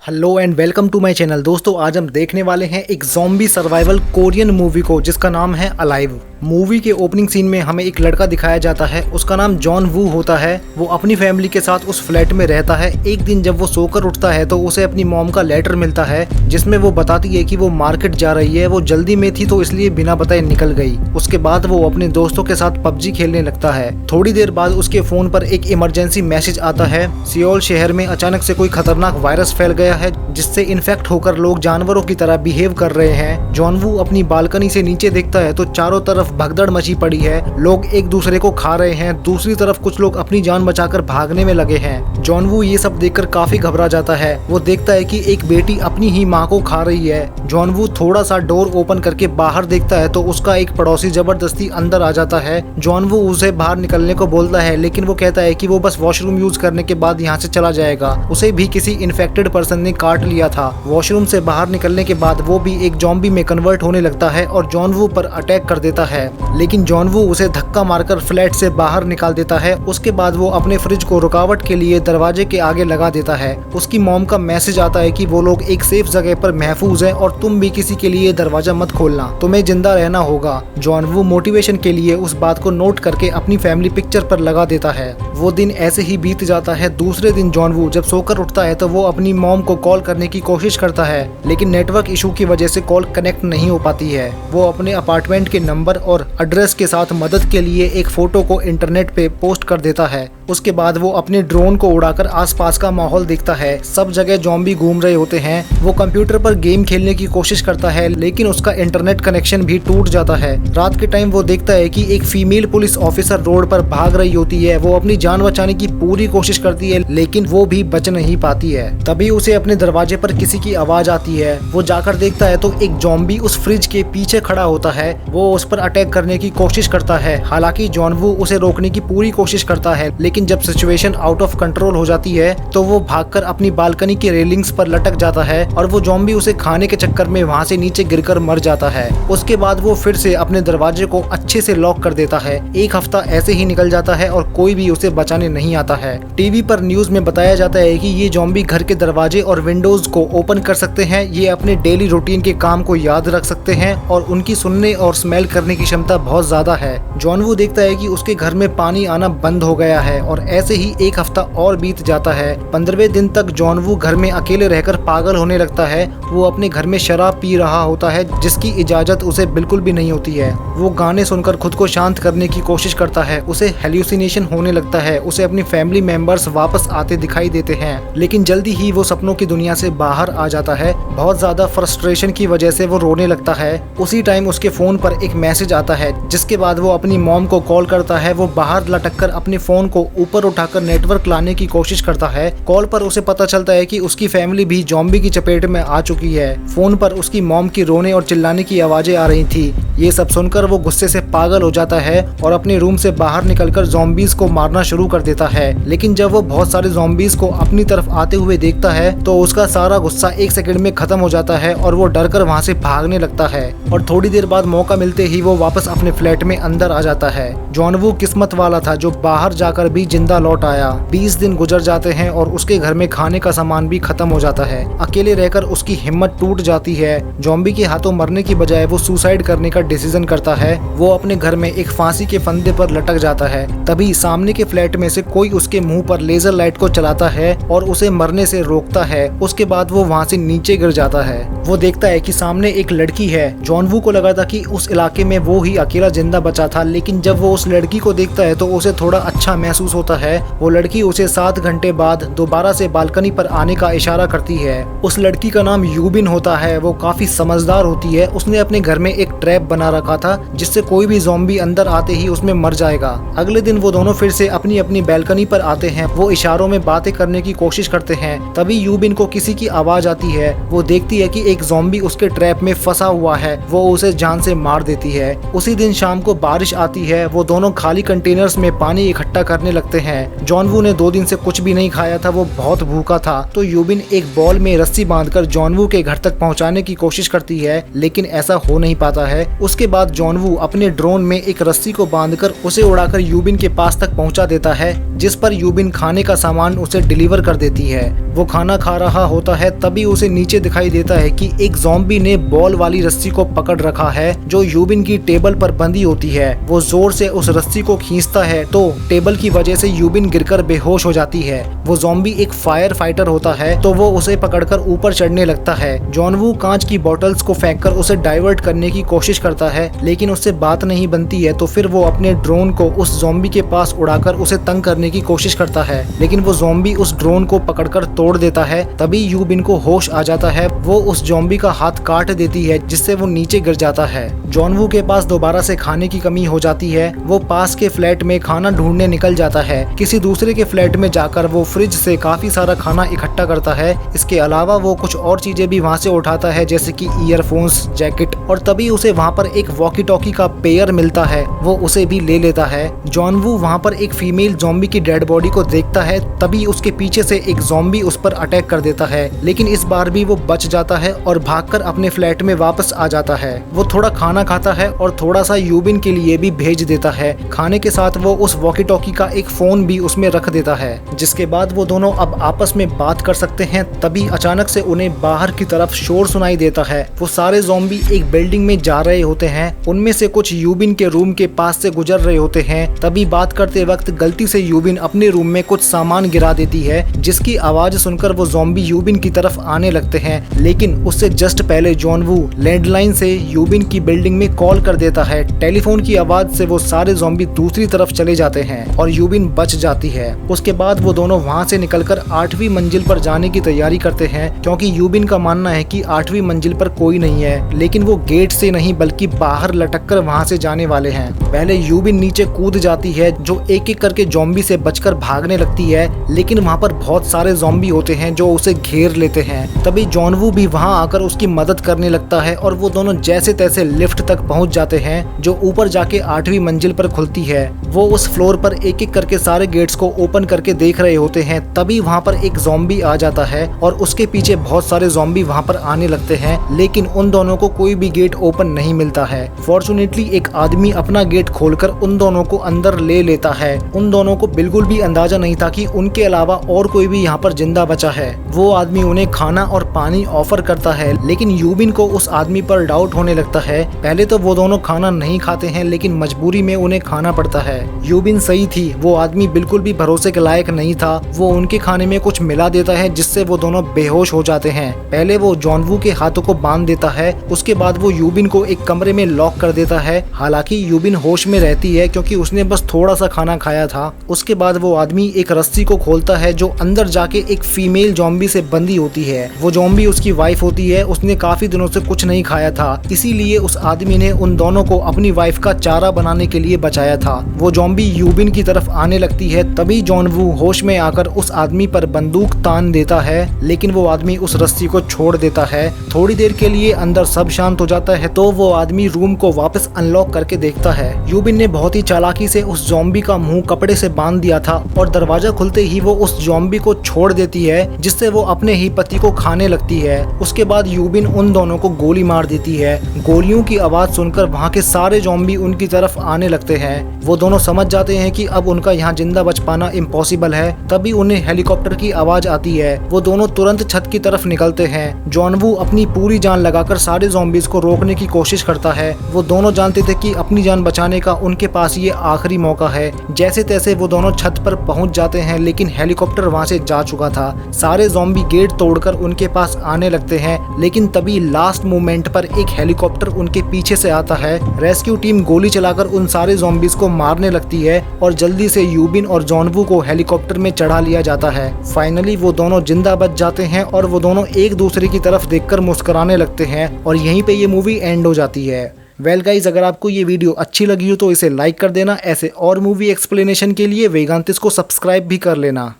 Hello and welcome to my channel. दोस्तों आज हम देखने वाले हैं एक ज़ॉम्बी सर्वाइवल कोरियन मूवी को जिसका नाम है अलाइव। मूवी के ओपनिंग सीन में हमें एक लड़का दिखाया जाता है, उसका नाम जॉन वू होता है। वो अपनी फैमिली के साथ उस फ्लैट में रहता है। एक दिन जब वो सोकर उठता है तो उसे अपनी मॉम का लेटर मिलता है जिसमें वो बताती है कि वो मार्केट जा रही है। वो जल्दी में थी तो इसलिए बिना बताए निकल गई। उसके बाद वो अपने दोस्तों के साथ पबजी खेलने लगता है। थोड़ी देर बाद उसके फोन पर एक इमरजेंसी मैसेज आता है। सियोल शहर में अचानक से कोई खतरनाक वायरस फैल गया है जिससे इन्फेक्ट होकर लोग जानवरों की तरह बिहेव कर रहे हैं। जॉन वू अपनी बालकनी से नीचे देखता है तो चारों तरफ भगदड़ मची पड़ी है। लोग एक दूसरे को खा रहे हैं। दूसरी तरफ कुछ लोग अपनी जान बचाकर भागने में लगे हैं। जॉन वू ये सब देखकर काफी घबरा जाता है। वो देखता है कि एक बेटी अपनी ही माँ को खा रही है। जॉन वू थोड़ा सा डोर ओपन करके बाहर देखता है तो उसका एक पड़ोसी जबरदस्ती अंदर आ जाता है। जॉन वू उसे बाहर निकलने को बोलता है लेकिन वो कहता है कि वो बस वॉशरूम यूज करने के बाद यहाँ से चला जाएगा। उसे भी किसी इन्फेक्टेड पर्सन ने काट लिया था। वॉशरूम से बाहर निकलने के बाद वो भी एक ज़ॉम्बी में कन्वर्ट होने लगता है और जॉन वू पर अटैक कर देता है, लेकिन जॉन वू उसे धक्का मारकर फ्लैट से बाहर निकाल देता है। उसके बाद वो अपने फ्रिज को रुकावट के लिए दरवाजे के आगे लगा देता है। उसकी मॉम का मैसेज आता है कि वो लोग एक सेफ जगह पर महफूज हैं और तुम भी किसी के लिए दरवाजा मत खोलना, तुम्हें जिंदा रहना होगा। जॉन वू मोटिवेशन के लिए उस बात को नोट करके अपनी फैमिली पिक्चर पर लगा देता है। वो दिन ऐसे ही बीत जाता है। दूसरे दिन जॉन वू जब सोकर उठता है तो वो अपनी मॉम को कॉल करने की कोशिश करता है, लेकिन नेटवर्क इशू की वजह से कॉल कनेक्ट नहीं हो पाती है। वो अपने अपार्टमेंट के नंबर और एड्रेस के साथ मदद के लिए एक फोटो को इंटरनेट पे पोस्ट कर देता है। उसके बाद वो अपने ड्रोन को उड़ाकर आसपास का माहौल देखता है। सब जगह ज़ॉम्बी घूम रहे होते हैं। वो कंप्यूटर पर गेम खेलने की कोशिश करता है लेकिन उसका इंटरनेट कनेक्शन भी टूट जाता है। रात के टाइम वो देखता है कि एक फीमेल पुलिस ऑफिसर रोड पर भाग रही होती है। वो अपनी जान बचाने की पूरी कोशिश करती है लेकिन वो भी बच नहीं पाती है। तभी उसे अपने दरवाजे पर किसी की आवाज आती है। वो जाकर देखता है तो एक ज़ॉम्बी उस फ्रिज के पीछे खड़ा होता है। वो उस पर अटैक करने की कोशिश करता है। हालांकि जॉन वू उसे रोकने की पूरी कोशिश करता है, लेकिन जब सिचुएशन आउट ऑफ कंट्रोल हो जाती है तो वो भागकर अपनी बालकनी के रेलिंग्स पर लटक जाता है और वो ज़ॉम्बी उसे खाने के चक्कर में वहां से नीचे गिरकर मर जाता है। उसके बाद वो फिर से अपने दरवाजे को अच्छे से लॉक कर देता है। एक हफ्ता ऐसे ही निकल जाता है और कोई भी उसे बचाने नहीं आता है। टीवी पर न्यूज में बताया जाता है कि ये ज़ॉम्बी घर के दरवाजे और विंडोज को ओपन कर सकते हैं। ये अपने डेली रूटीन के काम को याद रख सकते हैं और उनकी सुनने और स्मेल करने की क्षमता बहुत ज्यादा है। जॉन वू देखता है कि उसके घर में पानी आना बंद हो गया है और ऐसे ही एक हफ्ता और बीत जाता है। 15वें दिन तक जॉन वू घर में अकेले रहकर पागल होने लगता है। वो अपने घर में शराब पी रहा होता है जिसकी इजाजत उसे बिल्कुल भी नहीं होती है। वो गाने सुनकर खुद को शांत करने की कोशिश करता है। उसे हेल्यूसिनेशन होने लगता है। उसे अपनी फैमिली मेंबर्स वापस आते दिखाई देते हैं, लेकिन जल्दी ही वो सपनों की दुनिया से बाहर आ जाता है। बहुत ज्यादा फ्रस्ट्रेशन की वजह से वो रोने लगता है। उसी टाइम उसके फोन पर एक मैसेज आता है जिसके बाद वो अपनी मॉम को कॉल करता है। वो बाहर लटककर अपने फोन को ऊपर उठाकर नेटवर्क लाने की कोशिश करता है। कॉल पर उसे पता चलता है कि उसकी फैमिली भी ज़ॉम्बी की चपेट में आ चुकी है। फोन पर उसकी मॉम की रोने और चिल्लाने की आवाजें आ रही थी। ये सब सुनकर वो गुस्से से पागल हो जाता है और अपने रूम से बाहर निकलकर ज़ॉम्बीज को मारना शुरू कर देता है। लेकिन जब वो बहुत सारे ज़ॉम्बीज को अपनी तरफ आते हुए देखता है तो उसका सारा गुस्सा एक सेकंड में खत्म हो जाता है और वो डरकर वहां से भागने लगता है। और थोड़ी देर बाद मौका मिलते ही वो वापस अपने फ्लैट में अंदर आ जाता है। जॉन वू किस्मत वाला था जो बाहर जाकर भी जिंदा लौट आया। 20 दिन गुजर जाते हैं और उसके घर में खाने का सामान भी खत्म हो जाता है। अकेले रहकर उसकी हिम्मत टूट जाती है। ज़ॉम्बी के हाथों मरने की बजाय वो सुसाइड करने का डिसीजन करता है। वो अपने घर में एक फांसी के फंदे पर लटक जाता है। तभी सामने के फ्लैट में से कोई उसके मुंह पर लेजर लाइट को चलाता है और उसे मरने से रोकता है। उसके बाद वो वहां से नीचे गिर जाता है। वो देखता है कि सामने एक लड़की है। जॉन वू को लगा था कि उस इलाके में वो ही अकेला जिंदा बचा था, लेकिन जब वो उस लड़की को देखता है तो उसे थोड़ा अच्छा महसूस होता है। वो लड़की उसे 7 घंटे बाद दोबारा से बालकनी पर आने का इशारा करती है। उस लड़की का नाम यूबिन होता है। वो काफी समझदार होती है। उसने अपने घर में एक ट्रैप बना रखा था जिससे कोई भी ज़ॉम्बी अंदर आते ही उसमें मर जाएगा। अगले दिन वो दोनों फिर से अपनी अपनी बालकनी पर आते हैं। वो इशारों में बातें करने की कोशिश करते हैं। तभी यूबिन को किसी की आवाज आती है। वो देखती है कि एक ज़ॉम्बी उसके ट्रैप में फंसा हुआ है। वो उसे जान से मार देती है। उसी दिन शाम को बारिश आती है। वो दोनों खाली कंटेनर्स में पानी इकट्ठा करने लगते हैं। जॉन वू ने 2 दिन से कुछ भी नहीं खाया था, वो बहुत भूखा था। तो यूबिन एक बॉल में रस्सी बांधकर जॉन वू के घर तक पहुंचाने की कोशिश करती है, लेकिन ऐसा हो नहीं पाता है। उसके बाद जॉन वू अपने ड्रोन में एक रस्सी को बांधकर उसे उड़ाकर यूबिन के पास तक पहुंचा देता है, जिस पर यूबिन खाने का सामान उसे डिलीवर कर देती है। वो खाना खा रहा होता है, तभी उसे नीचे दिखाई देता है कि एक ज़ॉम्बी ने बॉल वाली रस्सी को पकड़ रखा है जो यूबिन की टेबल पर बंधी होती है। वो जोर से उस रस्सी को खींचता है तो टेबल की वजह से यूबिन गिरकर बेहोश हो जाती है। वो ज़ॉम्बी एक फायर फाइटर होता है तो वो उसे पकड़कर ऊपर चढ़ने लगता है। जॉन वू कांच की बोतल्स को फेंककर उसे डाइवर्ट करने की कोशिश करता है, लेकिन उससे बात नहीं बनती है। तो फिर वो अपने ड्रोन को उस ज़ॉम्बी के पास उड़ाकर उसे तंग करने की कोशिश करता है, लेकिन वो ज़ॉम्बी उस ड्रोन को पकड़कर तोड़ देता है। तभी यूबिन को होश आ जाता है। वो उस ज़ॉम्बी का हाथ काट देती है, जिससे वो नीचे गिर जाता है। जॉन वू के पास दोबारा से खाने की कमी हो जाती है। वो पास के फ्लैट में खाना ढूंढने निकल जाता है। किसी दूसरे के फ्लैट में जाकर वो फ्रिज से काफी सारा खाना इकट्ठा करता है। इसके अलावा वो कुछ और चीजें भी वहाँ से उठाता है, जैसे कि ईयरफोन्स, जैकेट, और तभी उसे वहाँ पर एक वॉकी टॉकी का पेयर मिलता है। वो उसे भी ले लेता है। जॉन वू वहाँ पर एक फीमेल ज़ॉम्बी की डेड बॉडी को देखता है, तभी उसके पीछे से एक ज़ॉम्बी उस पर अटैक कर देता है, लेकिन इस बार भी वो बच जाता है और भागकर अपने फ्लैट में वापस आ जाता है। वो थोड़ा खाना खाता है और थोड़ा सा यूबिन के लिए भी भेज देता है। खाने के साथ वो उस वॉकी टॉकी का एक फोन भी उसमें रख देता है, जिसके बाद वो दोनों अब आपस में बात कर सकते हैं। तभी अचानक से उन्हें बाहर की तरफ शोर सुनाई देता है। वो सारे ज़ॉम्बी एक बिल्डिंग में जा रहे होते हैं। उनमें से कुछ यूबिन के रूम के पास से गुजर रहे होते हैं। तभी बात करते वक्त गलती से यूबिन अपने रूम में कुछ सामान गिरा देती है, जिसकी आवाज सुनकर वो ज़ॉम्बी यूबिन की तरफ आने लगते हैं। लेकिन उससे जस्ट पहले जॉन वू लैंडलाइन से यूबिन की बिल्डिंग में कॉल कर देता है। टेलीफोन की आवाज से वो सारे ज़ॉम्बी दूसरी तरफ चले जाते हैं और यूबिन बच जाती है। उसके बाद वो दोनों वहाँ से निकलकर 8वीं मंजिल पर जाने की तैयारी करते हैं, क्योंकि यूबिन का मानना है कि 8वीं मंजिल पर कोई नहीं है, लेकिन वो गेट से नहीं बल्कि बाहर लटककर वहाँ से जाने वाले हैं। पहले यूबिन नीचे कूद जाती है, जो एक एक करके ज़ॉम्बी से बचकर भागने लगती है, लेकिन वहाँ पर बहुत सारे ज़ॉम्बी होते हैं जो उसे घेर लेते हैं। तभी जॉन वू भी वहाँ आकर उसकी मदद करने लगता है और वो दोनों जैसे तैसे लिफ्ट तक पहुँच जाते हैं, जो ऊपर जाके 8वीं मंजिल पर खुलती है। वो उस फ्लोर पर एक एक करके सारे गेट्स को ओपन करके देख रहे होते हैं। तभी वहाँ पर एक ज़ॉम्बी आ जाता है और उसके पीछे बहुत सारे ज़ॉम्बी वहाँ पर आने लगते हैं, लेकिन उन दोनों को कोई भी गेट ओपन नहीं मिलता है। फॉर्चुनेटली एक आदमी अपना गेट खोलकर उन दोनों को अंदर ले लेता है। उन दोनों को बिल्कुल भी अंदाजा नहीं था कि उनके अलावा और कोई भी यहाँ पर जिंदा बचा है। वो आदमी उन्हें खाना और पानी ऑफर करता है, लेकिन यूबिन को उस आदमी पर डाउट होने लगता है। पहले तो वो दोनों खाना नहीं खाते हैं, लेकिन मजबूरी में उन्हें खाना पड़ता है। यूबिन सही थी, वो आदमी बिल्कुल भी भरोसे के लायक नहीं था। वो उनके खाने में कुछ मिला देता है, जिससे वो दोनों बेहोश हो जाते हैं। पहले वो जॉन वू के हाथों को बांध देता है, उसके बाद वो यूबिन को एक कमरे में लॉक कर देता है। हालांकि यूबिन होश में रहती है, क्योंकि उसने बस थोड़ा सा खाना खाया था। उसके बाद वो आदमी एक रस्सी को खोलता है, जो अंदर जाके एक फीमेल ज़ॉम्बी से बंधी होती है। वो ज़ॉम्बी उसकी वाइफ होती है। उसने काफी दिनों से कुछ नहीं खाया था, इसीलिए उस आदमी ने उन दोनों को अपनी वाइफ का चारा बनाने के लिए बचाया था। वो ज़ॉम्बी यूबिन की तरफ आने लगती है। तभी जॉन वू होश में आकर उस आदमी पर बंदूक तान देता है, लेकिन वो आदमी उस रस्सी को छोड़ देता है। थोड़ी देर के लिए अंदर सब शांत हो जाता है, तो वो आदमी रूम को वापस अनलॉक करके देखता है। यूबिन ने बहुत ही चालाकी से उस ज़ॉम्बी का मुंह कपड़े से बांध दिया था और दरवाजा खुलते ही वो उस ज़ॉम्बी को छोड़ देती है, जिससे वो अपने ही पति को खाने लगती है। उसके बाद यूबिन उन दोनों को गोली मार देती है। गोलियों की आवाज सुनकर वहाँ के सारे ज़ॉम्बी उनकी तरफ आने लगते हैं। वो दोनों समझ जाते हैं कि अब उनका यहाँ जिंदा बच पाना इम्पॉसिबल है। तभी उन्हें हेलीकॉप्टर की आवाज आती है। वो दोनों तुरंत छत की तरफ निकलते हैं। जॉन वू अपनी पूरी जान लगाकर सारे ज़ॉम्बीज को रोकने की कोशिश करता है। वो दोनों जानते थे कि अपनी जान बचाने का उनके पास ये आखिरी मौका है। जैसे तैसे वो दोनों छत पर पहुंच जाते हैं, लेकिन हेलीकॉप्टर वहां से जा चुका था। सारे ज़ॉम्बी गेट तोड़कर उनके पास आने लगते हैं, लेकिन तभी लास्ट मोमेंट पर एक हेलीकॉप्टर उनके पीछे से आता है। रेस्क्यू टीम गोली चलाकर उन सारे ज़ॉम्बीज को मारने लगती है और जल्दी से यूबिन और जॉन वू को हेलीकॉप्टर में चढ़ा लिया जाता है। फाइनली वो दोनों जिंदा बच जाते हैं और वो दोनों एक दूसरे की तरफ देखकर मुस्कुराने लगते हैं और यहीं पे ये मूवी एंड हो जाती है। वेल गाइज, अगर आपको ये वीडियो अच्छी लगी हो तो इसे लाइक कर देना। ऐसे और मूवी एक्सप्लेनेशन के लिए वेगांतिस को सब्सक्राइब भी कर लेना।